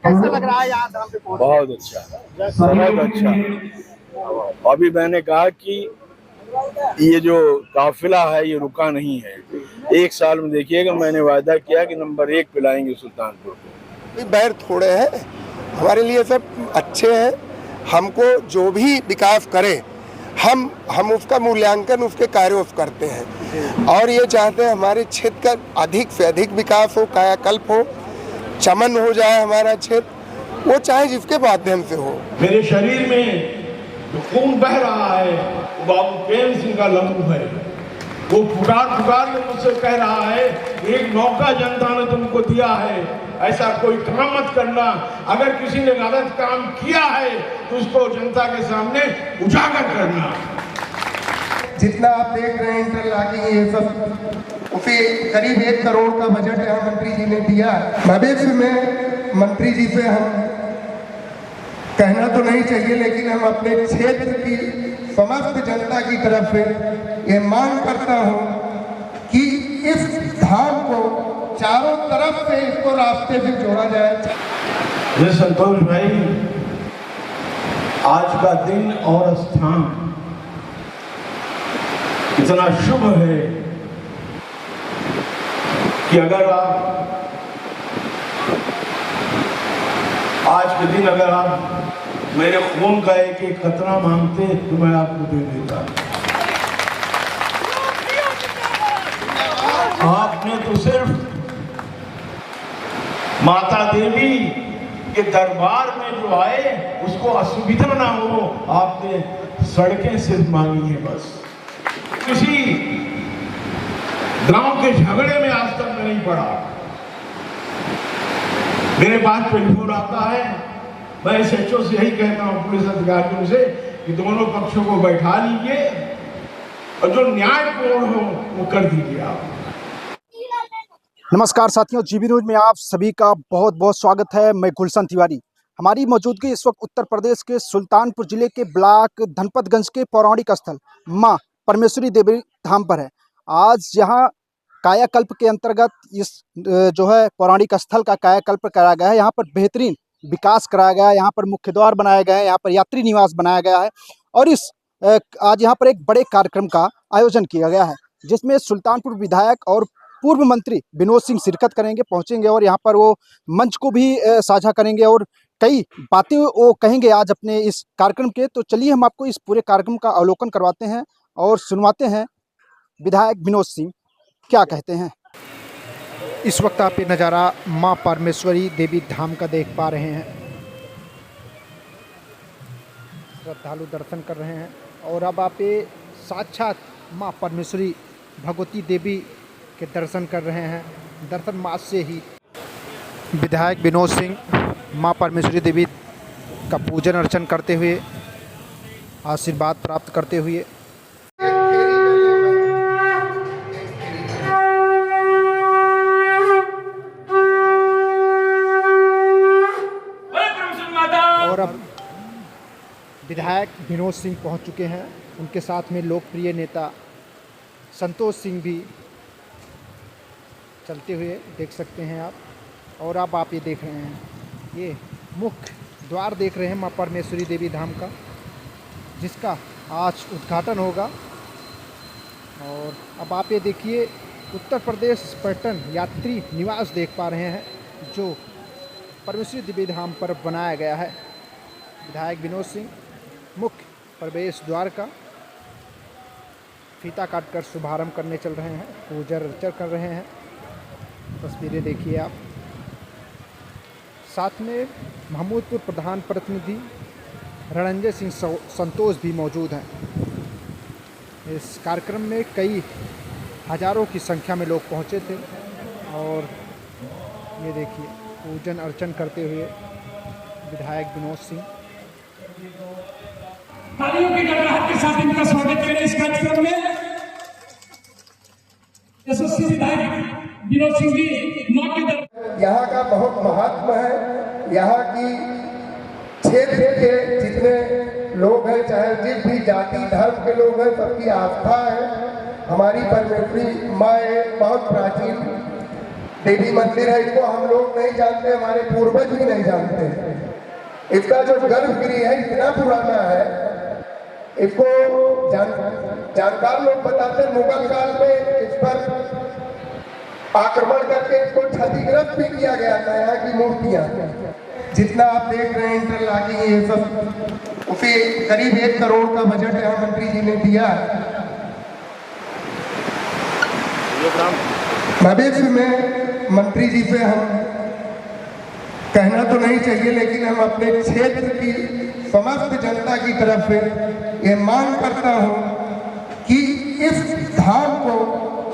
कैसा लग रहा है यहाँ धाम पे पहुंच? बहुत अच्छा, बहुत अच्छा। अभी मैंने कहा कि ये जो काफिला है ये रुका नहीं है। एक साल में देखिएगा, मैंने वायदा किया कि नंबर 1 पे लाएंगे सुल्तानपुर को। बैर थोड़े हैं, हमारे लिए सब अच्छे हैं। हमको जो भी विकास करे हम उसका मूल्यांकन उसके कार्यों से करते हैं और ये चाहते हैं हमारे क्षेत्र का अधिक से अधिक विकास हो, कायाकल्प हो, चमन हो जाए हमारा क्षेत्र, वो चाहे जिसके माध्यम से हो। मेरे शरीर में जो खून बह रहा है वो बाबू प्रेम सिंह का लहू है। वो पुकार के मुझसे कह रहा है, एक मौका जनता ने तुमको दिया है, ऐसा कोई काम मत करना। अगर किसी ने गलत काम किया है तो उसको जनता के सामने उजागर करना। जितना आप देख रहे हैं इंटरलॉकिंग ये सब, उसे करीब 1 करोड़ का बजट यहाँ मंत्री जी ने दिया। भविष्य में मंत्री जी से हम कहना तो नहीं चाहिए, लेकिन हम अपने क्षेत्र की समस्त जनता की तरफ से ये मांग करता हूँ कि इस धाम को चारों तरफ से इसको रास्ते से जोड़ा जाए। ये संतोष भाई, आज का दिन और स्थान इतना शुभ है कि अगर आप आज के दिन अगर आप मेरे खून का एक खतरा मांगते तो मैं आपको दे देता। आपने तो सिर्फ माता देवी के दरबार में जो आए उसको असुविधा ना हो, आपने सड़कें सिर्फ मांगी है बस। किसी गांव के झगड़े में आज तक मैं नहीं पड़ा। मेरे पास टेलीफोन आता है, मैं एसएचओ से यही कहता हूँ, पुलिस अधिकारियों से, कि दोनों पक्षों को बैठा लीजिए और जो न्यायपूर्ण हो वो कर दीजिए आप। नमस्कार साथियों, जीबी न्यूज में आप सभी का बहुत बहुत स्वागत है। मैं गुलशन तिवारी। हमारी मौजूदगी इस वक्त उत्तर प्रदेश के सुल्तानपुर जिले के ब्लॉक धनपतगंज के पौराणिक स्थल मां परमेश्वरी देवी धाम पर है। आज यहाँ कायाकल्प के अंतर्गत इस जो है पौराणिक स्थल का कायाकल्प कराया गया है। यहाँ पर बेहतरीन विकास कराया गया है, यहाँ पर मुख्य द्वार बनाया गया है, यहाँ पर यात्री निवास बनाया गया है और इस आज यहाँ पर एक बड़े कार्यक्रम का आयोजन किया गया है, जिसमें सुल्तानपुर विधायक और पूर्व मंत्री विनोद सिंह शिरकत करेंगे, पहुंचेंगे और यहाँ पर वो मंच को भी साझा करेंगे और कई बातें वो कहेंगे आज अपने इस कार्यक्रम के। तो चलिए हम आपको इस पूरे कार्यक्रम का अवलोकन करवाते हैं और सुनवाते हैं विधायक विनोद सिंह क्या कहते हैं। इस वक्त आप ये नज़ारा मां परमेश्वरी देवी धाम का देख पा रहे हैं। श्रद्धालु दर्शन कर रहे हैं और अब आप ये साक्षात मां परमेश्वरी भगवती देवी के दर्शन कर रहे हैं। दर्शन मात्र से ही विधायक विनोद सिंह मां परमेश्वरी देवी का पूजन अर्चन करते हुए, आशीर्वाद प्राप्त करते हुए और अब विधायक विनोद सिंह पहुंच चुके हैं। उनके साथ में लोकप्रिय नेता संतोष सिंह भी चलते हुए देख सकते हैं आप। और अब आप ये देख रहे हैं, ये मुख्य द्वार देख रहे हैं मां परमेश्वरी देवी धाम का, जिसका आज उद्घाटन होगा। और अब आप ये देखिए, उत्तर प्रदेश पर्यटन यात्री निवास देख पा रहे हैं जो परमेश्वरी देवी धाम पर बनाया गया है। विधायक विनोद सिंह मुख्य प्रवेश द्वार का फीता काटकर शुभारंभ करने चल रहे हैं, पूजा अर्चना कर रहे हैं। तस्वीरें देखिए आप। साथ में महमूदपुर प्रधान प्रतिनिधि रणंजय सिंह संतोष भी मौजूद हैं। इस कार्यक्रम में कई हजारों की संख्या में लोग पहुंचे थे और ये देखिए पूजन अर्चन करते हुए विधायक विनोद सिंह। तालियों की गड़गड़ाहट के साथ इनका स्वागत करें इस कार्यक्रम में। यशस्वी विधायक विनोद सिंह जी मां के यहाँ का बहुत महत्व है। यहाँ की क्षेत्र के जितने लोग हैं, चाहे जिस भी जाति धर्म के लोग हैं, सबकी आस्था है। हमारी परमेश्वरी माँ एक बहुत प्राचीन देवी मंदिर है। इसको हम लोग नहीं जानते, हमारे पूर्वज भी नहीं जानते। इसका जो गर्भगृह है इतना पुराना है, इसको जानकार लोग बताते हैं मुगल काल में इस पर आक्रमण करके इसको क्षतिग्रस्त भी किया गया था। यहाँ की मूर्तियां जितना आप देख रहे हैं इंटरलॉकिंग ये सब, उसे करीब 1 करोड़ का बजट यहाँ मंत्री जी ने दिया। भविष्य में मंत्री जी से हम कहना तो नहीं चाहिए, लेकिन हम अपने क्षेत्र की समस्त जनता की तरफ से ये मांग करता हूँ कि इस धाम को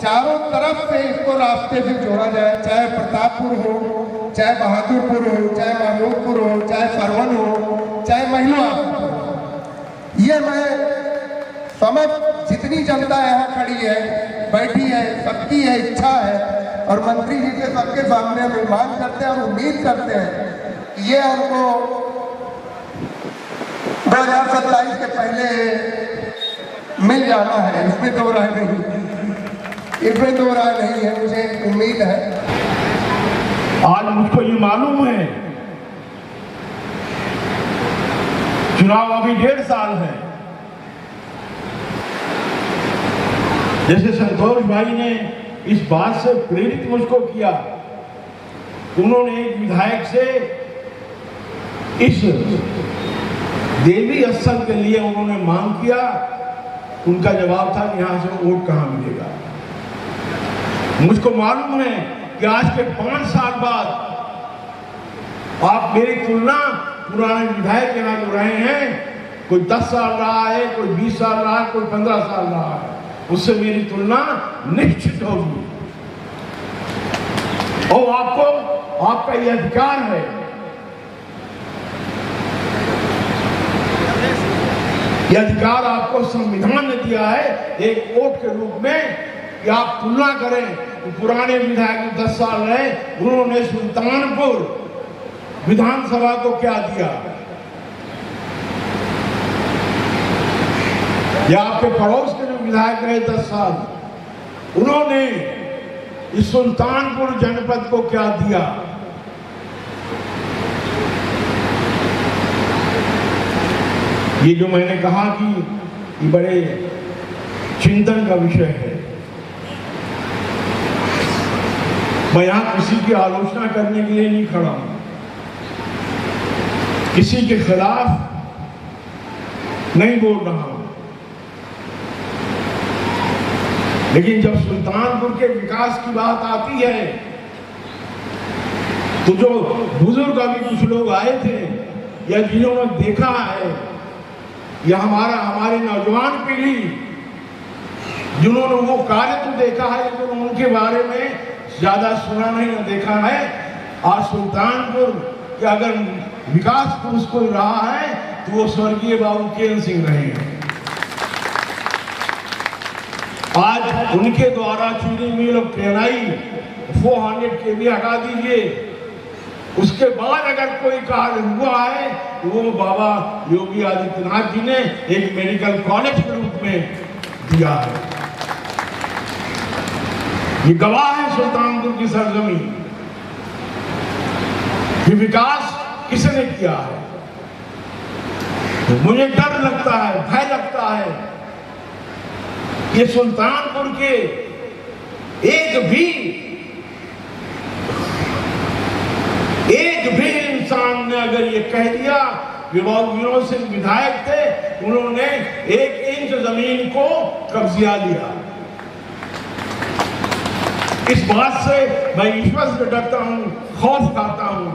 चारों तरफ से इसको रास्ते से जोड़ा जाए, चाहे प्रतापपुर हो, चाहे बहादुरपुर हो, चाहे महमूदपुर हो, चाहे सरवन हो, चाहे महिला हो। ये मैं समझ जितनी जनता यहाँ खड़ी है, बैठी है, सबकी है इच्छा है, और मंत्री जी से सबके सामने हम मांग करते हैं और उम्मीद करते हैं ये हमको 2027 के पहले मिल जाना है। इसमें दो राय नहीं है, मुझे उम्मीद है। आज मुझको ये मालूम है चुनाव अभी 1.5 साल है। जैसे संतोष भाई ने इस बात से प्रेरित मुझको किया, उन्होंने एक विधायक से इस देवी स्थल के लिए उन्होंने मांग किया। उनका जवाब था कि यहां से वोट कहां मिलेगा। मुझको मालूम है कि आज के 5 साल बाद आप मेरी तुलना पुराने विधायक यहाँ जो रहे हैं, कोई 10 साल रहा है, कोई 20 साल रहा है, कोई 15 साल रहा है, उससे मेरी तुलना निश्चित होगी। और आपको आपका यह अधिकार है यह अधिकार आपको संविधान ने दिया है एक वोट के रूप में कि आप तुलना करें। तो पुराने विधायक 10 साल रहे, उन्होंने सुल्तानपुर विधानसभा को क्या दिया, या आपके पड़ोस के जो विधायक रहे 10 साल, उन्होंने इस सुल्तानपुर जनपद को क्या दिया। ये जो मैंने कहा कि ये बड़े चिंतन का विषय है। मैं यहां किसी की आलोचना करने के लिए नहीं खड़ा हूं, किसी के खिलाफ नहीं बोल रहा हूं, लेकिन जब सुल्तानपुर के विकास की बात आती है तो जो बुजुर्ग अभी कुछ लोग आए थे या जिन्होंने देखा है, या हमारे नौजवान पीढ़ी जिन्होंने वो कार्य तो देखा है लेकिन उनके बारे में ज्यादा सुना नहीं और देखा है। आज सुल्तानपुर के अगर विकास पुरुष कोई रहा है तो वो स्वर्गीय बाबू केन सिंह रहे हैं। आज उनके द्वारा चीनी मिल और केनाई 400 kV हटा दीजिए, उसके बाद अगर कोई कार्य हुआ है तो वो बाबा योगी आदित्यनाथ जी ने एक मेडिकल कॉलेज के रूप में दिया है। ये गवाह है सुल्तानपुर की सरजमीन। ये विकास किसने किया है? तो मुझे डर लगता है, भय लगता है कि सुल्तानपुर के एक भी इंसान ने अगर ये कह दिया, विनोद सिंह विधायक थे, उन्होंने 1 इंच जमीन को कब्जा लिया। इस बात से मैं ईश्वर से डरता हूं, खौफ खाता हूं।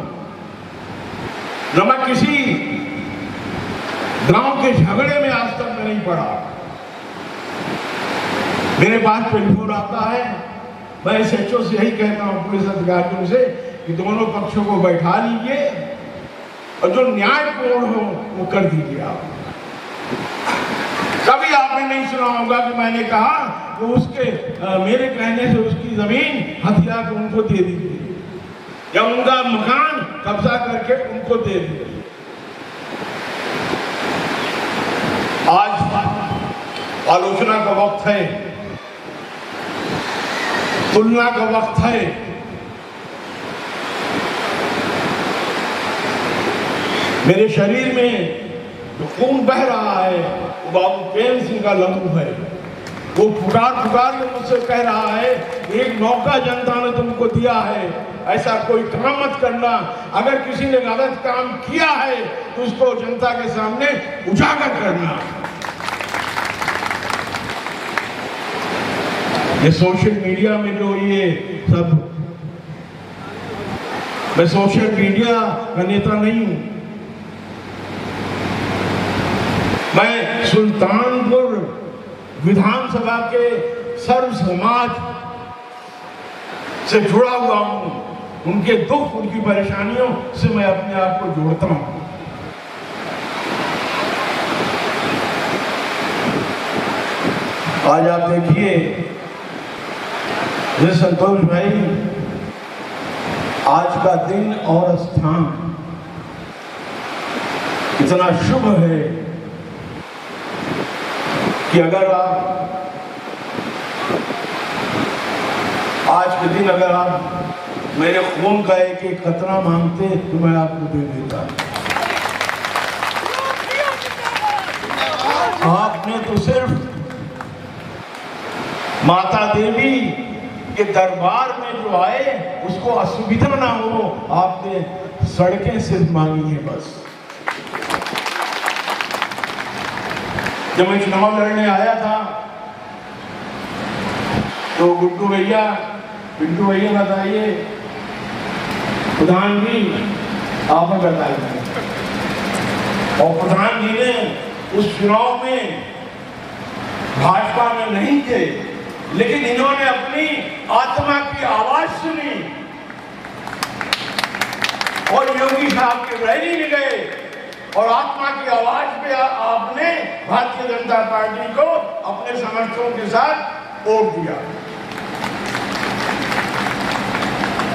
न मैं किसी गांव के झगड़े में आज तक मैं नहीं पड़ा। मेरे पास टेलीफोन आता है, मैं एसएचओ से यही कहता हूं, पुलिस अधिकारियों से, कि दोनों पक्षों को बैठा लीजिए और जो न्यायपूर्ण हो वो कर दीजिए। आप कभी आपने नहीं सुना होगा कि मैंने कहा कि उसके मेरे कहने से उसकी जमीन हथिया के उनको दे दीजिए या उनका मकान कब्जा करके उनको दे दीजिए। आज आलोचना का वक्त है, तुलना का वक्त है। मेरे शरीर में जो खून बह रहा है वो बाबू प्रेम सिंह का लहू है। वो पुकार पुकार के मुझसे कह रहा है, एक मौका जनता ने तुमको दिया है, ऐसा कोई काम मत करना। अगर किसी ने गलत काम किया है तो उसको जनता के सामने उजागर करना। ये सोशल मीडिया में जो ये सब, मैं सोशल मीडिया का नेता नहीं हूं, मैं सुल्तानपुर विधानसभा के सर्व समाज से जुड़ा हुआ हूं। उनके दुख, उनकी परेशानियों से मैं अपने आप को जोड़ता हूं। आज आप देखिए, ये संतोष भाई, आज का दिन और स्थान इतना शुभ है कि अगर आप आज के दिन अगर आप मेरे खून का एक एक कतरा मांगते तो मैं आपको दे देता। आपने तो सिर्फ माता देवी के दरबार में जो आए उसको असुविधा ना हो, आपने सड़कें सिर्फ मांगी है बस। जब मैं चुनाव लड़ने आया था तो गुड्डू भैया, पिंटू भैया बताइए, प्रधान जी आप बताइए, और प्रधान जी ने उस चुनाव में भाजपा में नहीं थे, लेकिन इन्होंने अपनी आत्मा की आवाज सुनी और योगी साहब की रैली में गए और आत्मा की आवाज पे आपने भारतीय जनता पार्टी को अपने समर्थकों के साथ वोट दिया।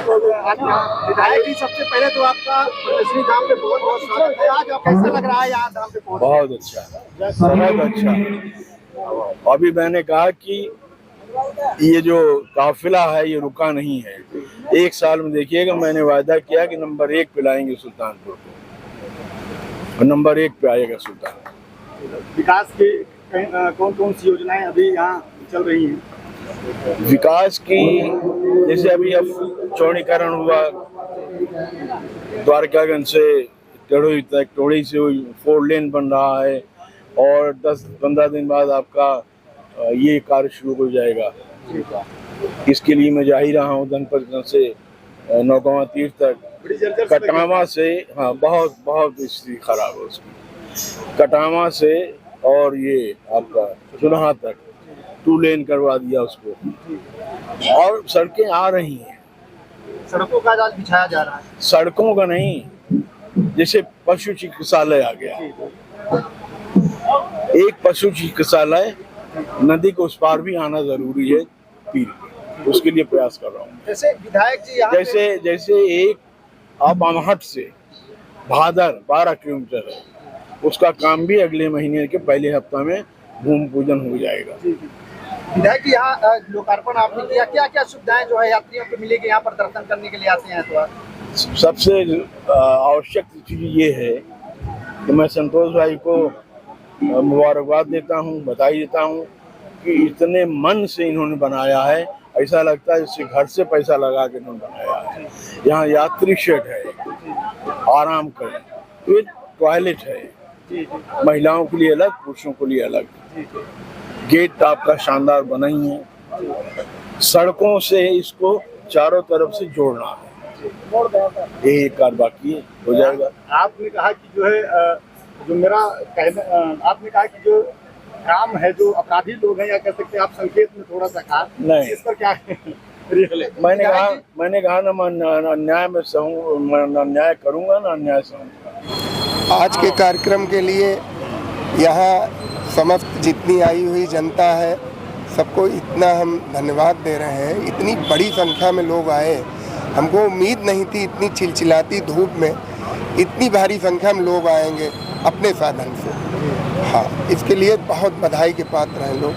विधायक जी, सबसे पहले तो आपका परमेश्वरी धाम पे बहुत बहुत स्वागत है। आज आप कैसा लग रहा है यहाँ धाम पे पहुंच? बहुत अच्छा, बहुत अच्छा। अभी मैंने कहा कि ये जो काफिला है ये रुका नहीं है। एक साल में देखिएगा, मैंने वायदा किया कि नंबर 1 पे लाएंगे सुल्तानपुर को, नंबर 1 पे आएगा सुल्तानपुर। विकास की कौन कौन सी योजनाएं अभी यहाँ चल रही हैं? विकास की जैसे अभी अब चौड़ीकरण हुआ, द्वारकागंज से टेढ़ोई तक, टोड़ी से 4 लेन बन रहा है और 10-15 दिन बाद आपका ये कार्य शुरू हो जाएगा। इसके लिए मैं जा ही रहा हूँ धनपतगंज से नौगावा तीर्थ तक, कटावा से, हाँ बहुत बहुत स्थिति खराब है उसकी, कटावा से और ये आपका चुनाहा तक 2 लेन करवा दिया उसको, और सड़कें आ रही हैं। सड़कों का जाल बिछाया जा रहा है। सड़कों का नहीं, जैसे पशु चिकित्सालय आ गया, एक पशु चिकित्सालय, नदी को उस पार भी आना जरूरी है पीर, उसके लिए प्रयास कर रहा हूँ। जैसे विधायक जी जैसे एक अब अमहट से भादर 12 किलोमीटर है, उसका काम भी अगले महीने के पहले हफ्ता में भूमि पूजन हो जाएगा। विधायक जी, यहाँ लोकार्पण आपने किया, क्या क्या सुविधाएं जो है यात्रियों को मिलेगी यहाँ पर दर्शन करने के लिए आते हैं तो? सबसे आवश्यक चीज ये है कि मैं संतोष भाई को मुबारकबाद देता हूँ, बधाई देता हूँ कि इतने मन से इन्होंने बनाया है, ऐसा लगता है जैसे घर से पैसा लगा के इन्होंने बनाया है। यहाँ यात्री शेड है, आराम करें, फिर टॉयलेट है, महिलाओं के लिए अलग, पुरुषों के लिए अलग, गेट आपका शानदार बना ही है, सड़कों से इसको चारों तरफ से जोड़ना है, यही कार्य बाकी है, हो जाएगा। आपने कहा कि जो है आपने कहा कि जो काम है, जो अपराधी लोग हैं या कह सकते हैं आप, संकेत में थोड़ा सा कहा नहीं, इस पर क्या मैंने कहा ना, मैं अन्याय में सहूँ, मैं अन्याय करूँगा ना अन्याय सहूँगा। आज के कार्यक्रम के लिए यहाँ समस्त जितनी आई हुई जनता है, सबको इतना हम धन्यवाद दे रहे हैं। इतनी बड़ी संख्या में लोग आए, हमको उम्मीद नहीं थी इतनी चिलचिलाती धूप में इतनी भारी संख्या में लोग आएंगे अपने साधन से। हाँ, इसके लिए बहुत बधाई के पात्र हैं लोग।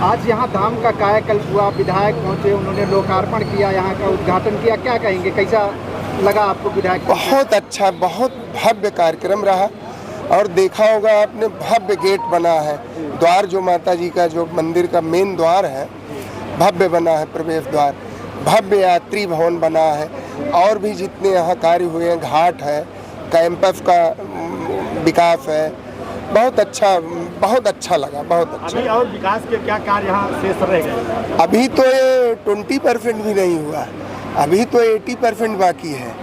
आज यहाँ धाम का कायाकल्प हुआ, विधायक पहुँचे, उन्होंने लोकार्पण किया, यहाँ का उद्घाटन किया, क्या कहेंगे, कैसा लगा आपको विधायक? बहुत अच्छा, बहुत भव्य कार्यक्रम रहा। और देखा होगा आपने, भव्य गेट बना है, द्वार जो माता जी का जो मंदिर का मेन द्वार है भव्य बना है, प्रवेश द्वार, भव्य यात्री भवन बना है। और भी जितने यहाँ कार्य हुए हैं, घाट है, कैंपस का विकास है, बहुत अच्छा लगा, बहुत अच्छा। अभी और विकास के क्या कार्य यहाँ शेष रह गए? अभी तो ये 20% भी नहीं हुआ, अभी तो 80% बाकी है।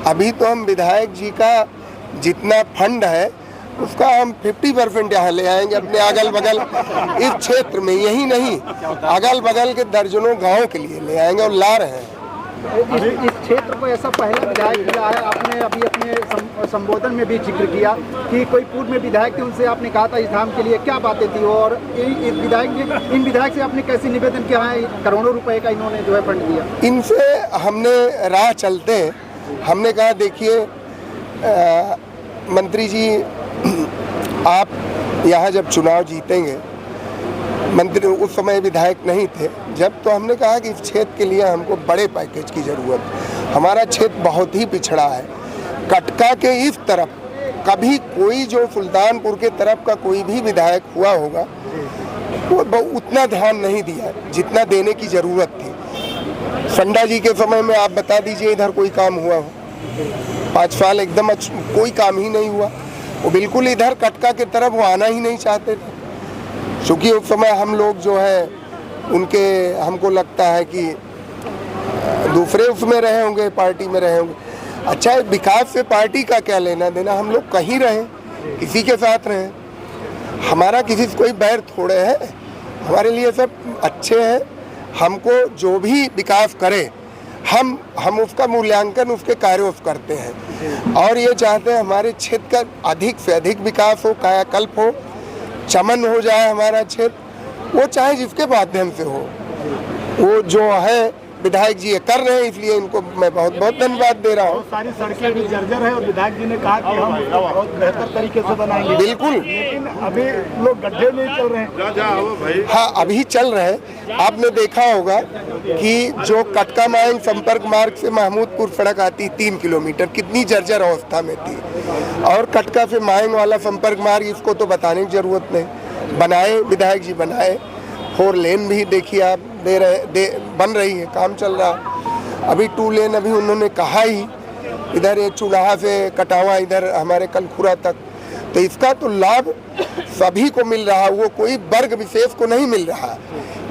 अभी तो हम विधायक जी का जितना फंड है उसका हम 50% यहाँ ले आएंगे अपने अगल बगल इस क्षेत्र में, यही नहीं अगल बगल के दर्जनों गांव के लिए ले आएंगे और ला रहे हैं। इस क्षेत्र को ऐसा पहला विधायक मिला है। आपने अभी अपने संबोधन में भी जिक्र किया कि कोई पूर्व में विधायक थे, उनसे आपने कहा था इस धाम के लिए क्या बातें थी, और इन विधायक से आपने कैसे निवेदन किया है? करोड़ों रुपए का इन्होंने जो है फंड दिया। इनसे हमने राह चलते हमने कहा देखिए मंत्री जी, आप यहाँ जब चुनाव जीतेंगे, मंत्री उस समय विधायक नहीं थे जब, तो हमने कहा कि इस क्षेत्र के लिए हमको बड़े पैकेज की ज़रूरत है। हमारा क्षेत्र बहुत ही पिछड़ा है। कटका के इस तरफ कभी कोई जो सुल्तानपुर के तरफ का कोई भी विधायक हुआ होगा वो उतना ध्यान नहीं दिया जितना देने की ज़रूरत थी। संडा जी के समय में आप बता दीजिए इधर कोई काम हुआ हो? 5 साल एकदम कोई काम ही नहीं हुआ। वो बिल्कुल इधर कटका के तरफ वो आना ही नहीं चाहते थे, क्योंकि उस समय हम लोग जो है उनके, हमको लगता है कि दूसरे उसमें रहे होंगे, पार्टी में रहे होंगे। अच्छा, विकास से पार्टी का क्या लेना देना? हम लोग कहीं रहें, किसी के साथ रहें, हमारा किसी से कोई बैर थोड़े है, हमारे लिए सब अच्छे हैं। हमको जो भी विकास करे हम उसका मूल्यांकन उसके कार्यों से करते हैं और ये चाहते हैं हमारे क्षेत्र का अधिक से अधिक विकास हो, कायाकल्प हो, चमन हो जाए हमारा क्षेत्र, वो चाहे जिसके माध्यम से हो। वो जो है विधायक जी ये कर रहे हैं, इसलिए इनको मैं बहुत बहुत धन्यवाद दे रहा हूँ। सारी सड़कें भी जर्जर है और विधायक जी ने कहा कि हम बहुत बेहतर तरीके से बनाएंगे। बिल्कुल, लेकिन अभी लोग गड्ढे में चल रहे हैं। हाँ, अभी चल रहे हैं। आपने देखा होगा कि जो कटका मायंग संपर्क मार्ग से महमूदपुर सड़क आती 3 किलोमीटर, कितनी जर्जर अवस्था में थी, और कटका से मायंग वाला संपर्क मार्ग, इसको तो बताने की जरूरत नहीं, बनाए विधायक जी, बनाए। 4 लेन भी देखिए आप बन रही है, काम चल रहा। अभी 2 लेन अभी उन्होंने कहा ही, इधर ये चुनाहा से कटावा इधर हमारे कलखुरा तक, तो इसका तो लाभ सभी को मिल रहा है। वो कोई वर्ग विशेष को नहीं मिल रहा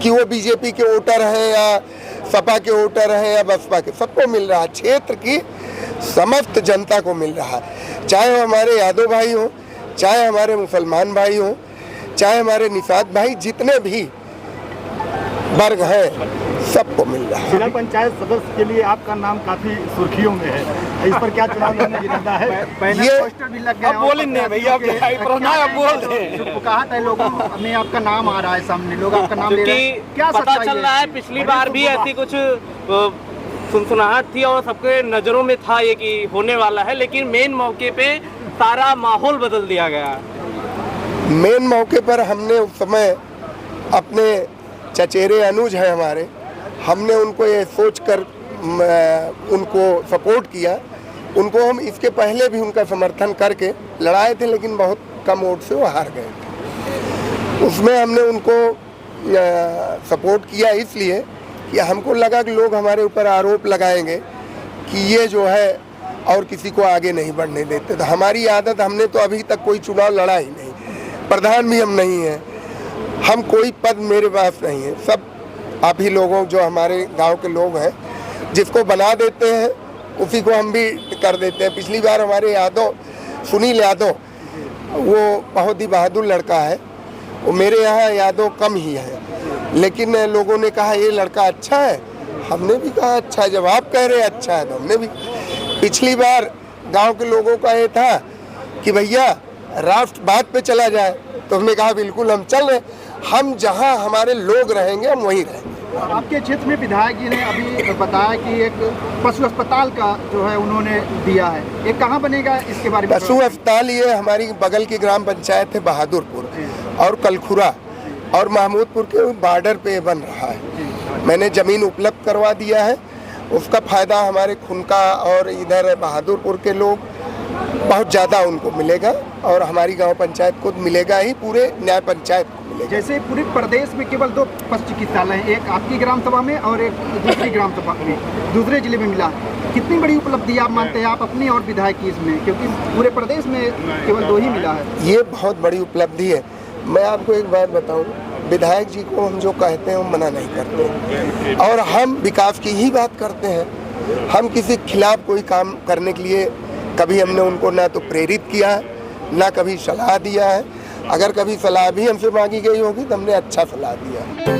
कि वो बीजेपी के वोटर हैं या सपा के वोटर हैं या बसपा के, सबको मिल रहा है। क्षेत्र की समस्त जनता को मिल रहा है, चाहे हमारे यादव भाई हों, चाहे हमारे मुसलमान भाई हों, चाहे हमारे निषाद भाई, जितने भी वर्ग है सबको मिल रहा है। जिला पंचायत सदस्य के लिए आपका नाम काफी सुर्खियों में है, इस पर क्या चुनाव लड़ने की इरादा है? ये पोस्टर भी लग गया, बोलेंगे भैया, बोल तो कहा था लोगों में आपका नाम आ रहा है सामने, लोग आपका नाम ले रहे हैं, क्या पता सच्चाई चल रहा है? पिछली बार भी ऐसी कुछ सुनसुनाहट थी और सबके नजरों में था ये कि होने वाला है, लेकिन मेन मौके पे सारा माहौल बदल दिया गया। मेन मौके पर हमने उस समय अपने चचेरे अनुज हैं हमारे, हमने उनको ये सोचकर उनको सपोर्ट किया। उनको हम इसके पहले भी उनका समर्थन करके लड़ाए थे, लेकिन बहुत कम वोट से वो हार गए थे। उसमें हमने उनको सपोर्ट किया इसलिए कि हमको लगा कि लोग हमारे ऊपर आरोप लगाएंगे कि ये जो है और किसी को आगे नहीं बढ़ने देते। तो हमारी आदत, हमने तो अभी तक कोई चुनाव लड़ा ही नहीं, प्रधान भी हम नहीं हैं, हम कोई पद मेरे पास नहीं है, सब आप ही लोगों जो हमारे गांव के लोग हैं, जिसको बना देते हैं उसी को हम भी कर देते हैं। पिछली बार हमारे यादव, सुनील यादव, वो बहुत ही बहादुर लड़का है, वो मेरे यहाँ यादव कम ही है, लेकिन लोगों ने कहा ये लड़का अच्छा है, हमने भी कहा अच्छा है। जब आप कह रहे हैं अच्छा है तो हमने भी। पिछली बार गांव के लोगों का ये था कि भैया राष्ट्रवाद पे चला जाए, तो हमने कहा बिल्कुल हम चल रहे, हम जहां हमारे लोग रहेंगे हम वहीं रहेंगे। आपके क्षेत्र में विधायक जी ने अभी बताया कि एक पशु अस्पताल का जो है उन्होंने दिया है, ये कहाँ बनेगा, इसके बारे में? पशु अस्पताल ये हमारी बगल की ग्राम पंचायत है बहादुरपुर और कलखुरा और महमूदपुर के बॉर्डर पे बन रहा है। मैंने जमीन उपलब्ध करवा दिया है उसका फ़ायदा हमारे खुनका और इधर बहादुरपुर के लोग बहुत ज़्यादा उनको मिलेगा और हमारी गांव पंचायत को मिलेगा ही, पूरे न्याय पंचायत को मिलेगा। जैसे पूरे प्रदेश में केवल 2 पशु चिकित्सालय हैं, एक आपकी ग्राम सभा में और एक दूसरी ग्राम सभा में, दूसरे जिले में मिला। कितनी बड़ी उपलब्धि आप मानते हैं आप अपनी और विधायक की इसमें, क्योंकि पूरे प्रदेश में केवल 2 ही मिला है। ये बहुत बड़ी उपलब्धि है। मैं आपको एक बात बताऊं, विधायक जी को हम जो कहते हैं हम मना नहीं करते और हम विकास की ही बात करते हैं। हम किसी के खिलाफ कोई काम करने के लिए कभी हमने उनको ना तो प्रेरित किया है, ना कभी सलाह दिया है। अगर कभी सलाह भी हमसे मांगी गई होगी तो हमने अच्छा सलाह दिया है।